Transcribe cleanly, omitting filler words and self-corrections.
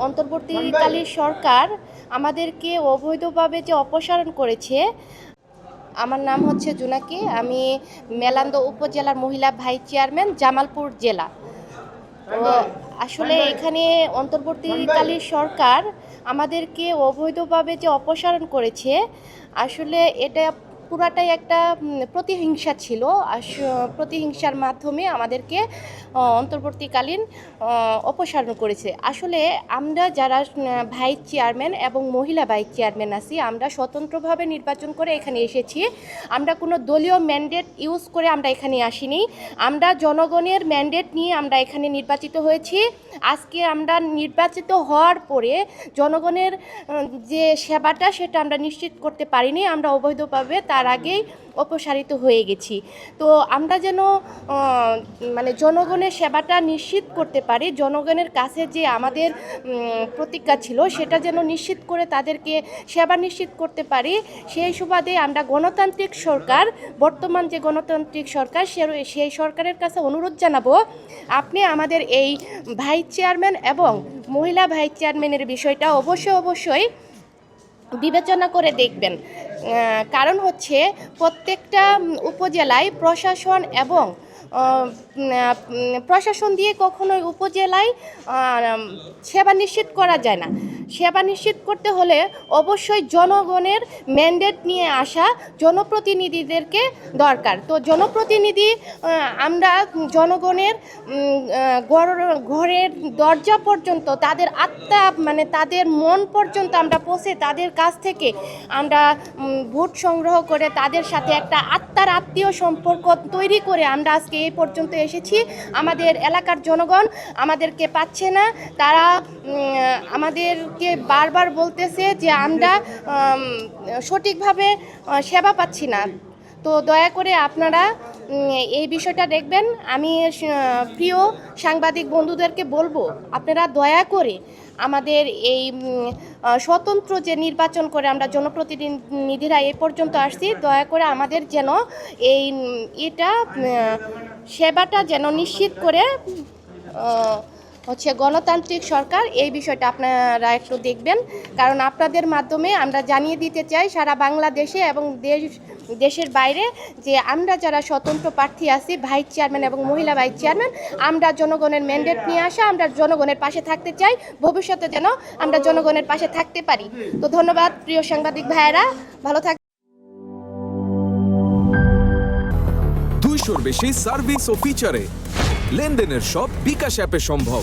অন্তর্বর্তীকালীন সরকার আমাদেরকে অবৈধভাবে যে অপসারণ করেছে। আমার নাম হচ্ছে জোনাকি, আমি মেলান্দ উপজেলার মহিলা ভাইস চেয়ারম্যান, জামালপুর জেলা। তো আসলে এখানে অন্তর্বর্তীকালীন সরকার আমাদেরকে অবৈধভাবে যে অপসারণ করেছে, আসলে এটা পুরাটাই একটা প্রতিহিংসা ছিল। প্রতিহিংসার মাধ্যমে আমাদেরকে অন্তর্বর্তীকালীন অপসারণ করেছে। আসলে আমরা যারা ভাইস চেয়ারম্যান এবং মহিলা ভাইস চেয়ারম্যান আছি, আমরা স্বতন্ত্রভাবে নির্বাচন করে এখানে এসেছি। আমরা কোনো দলীয় ম্যান্ডেট ইউজ করে আমরা এখানে আসিনি। আমরা জনগণের ম্যান্ডেট নিয়ে আমরা এখানে নির্বাচিত হয়েছি। আজকে আমরা নির্বাচিত হওয়ার পরে জনগণের যে সেবাটা সেটা আমরা নিশ্চিত করতে পারিনি। আমরা অবৈধভাবে তার আগেই অপসারিত হয়ে গেছি। তো আমরা যেন মানে জনগণের সেবাটা নিশ্চিত করতে পারি, জনগণের কাছে যে আমাদের প্রতিজ্ঞা ছিল সেটা যেন নিশ্চিত করে তাদেরকে সেবা নিশ্চিত করতে পারি, সেই সুবাদে আমরা গণতান্ত্রিক সরকার, বর্তমান যে গণতান্ত্রিক সরকার, সেই সরকারের কাছে অনুরোধ জানাবো, আপনি আমাদের এই ভাইস চেয়ারম্যান এবং মহিলা ভাইস চেয়ারম্যানের বিষয়টা অবশ্যই বিবেচনা করে দেখবেন। কারণ হচ্ছে প্রত্যেকটা উপজেলায় প্রশাসন দিয়ে কখনোই উপজেলায় সেবা নিশ্চিত করা যায় না। সেবা নিশ্চিত করতে হলে অবশ্যই জনগণের ম্যান্ডেট নিয়ে আসা জনপ্রতিনিধিদেরকে দরকার। তো জনপ্রতিনিধি আমরা জনগণের ঘরের দরজা পর্যন্ত, তাদের আত্মা মানে তাদের মন পর্যন্ত আমরা পৌঁছে তাদের কাছ থেকে আমরা ভোট সংগ্রহ করে তাদের সাথে একটা আত্মীয় সম্পর্ক তৈরি করে আমরা আজকে এই পর্যন্ত এসেছি। আমাদের এলাকার জনগণ আমাদেরকে পাচ্ছে না, তারা আমাদেরকে বারবার বলতেছে যে আমরা সঠিকভাবে সেবা পাচ্ছি না। তো দয়া করে আপনারা এই বিষয়টা দেখবেন। আমি প্রিয় সাংবাদিক বন্ধুদেরকে বলবো, আপনারা দয়া করে আমাদের এই স্বতন্ত্র যে নির্বাচন করে আমরা জনপ্রতিনিধিরা এ পর্যন্ত আসছি, দয়া করে আমাদের যেন এটা সেবাটা যেন নিশ্চিত করে হচ্ছে গণতান্ত্রিক সরকার, এই বিষয়টা আপনারা একটু দেখবেন। কারণ আপনাদের মাধ্যমে আমরা জানিয়ে দিতে চাই সারা বাংলাদেশে এবং দেশের বাইরে যে আমরা যারা স্বতন্ত্র প্রার্থী আছি, ভাইস চেয়ারম্যান এবং মহিলা ভাইস চেয়ারম্যান, আমরা জনগণের ম্যান্ডেট নিয়ে আসা, আমরা জনগণের পাশে থাকতে চাই, ভবিষ্যতে যেন আমরা জনগণের পাশে থাকতে পারি। তো ধন্যবাদ প্রিয় সাংবাদিক ভাইয়েরা, ভালো থাক। 200-র বেশি সার্ভিস ও ফিচারে লেনদেনের সব বিকাশ অ্যাপে সম্ভব।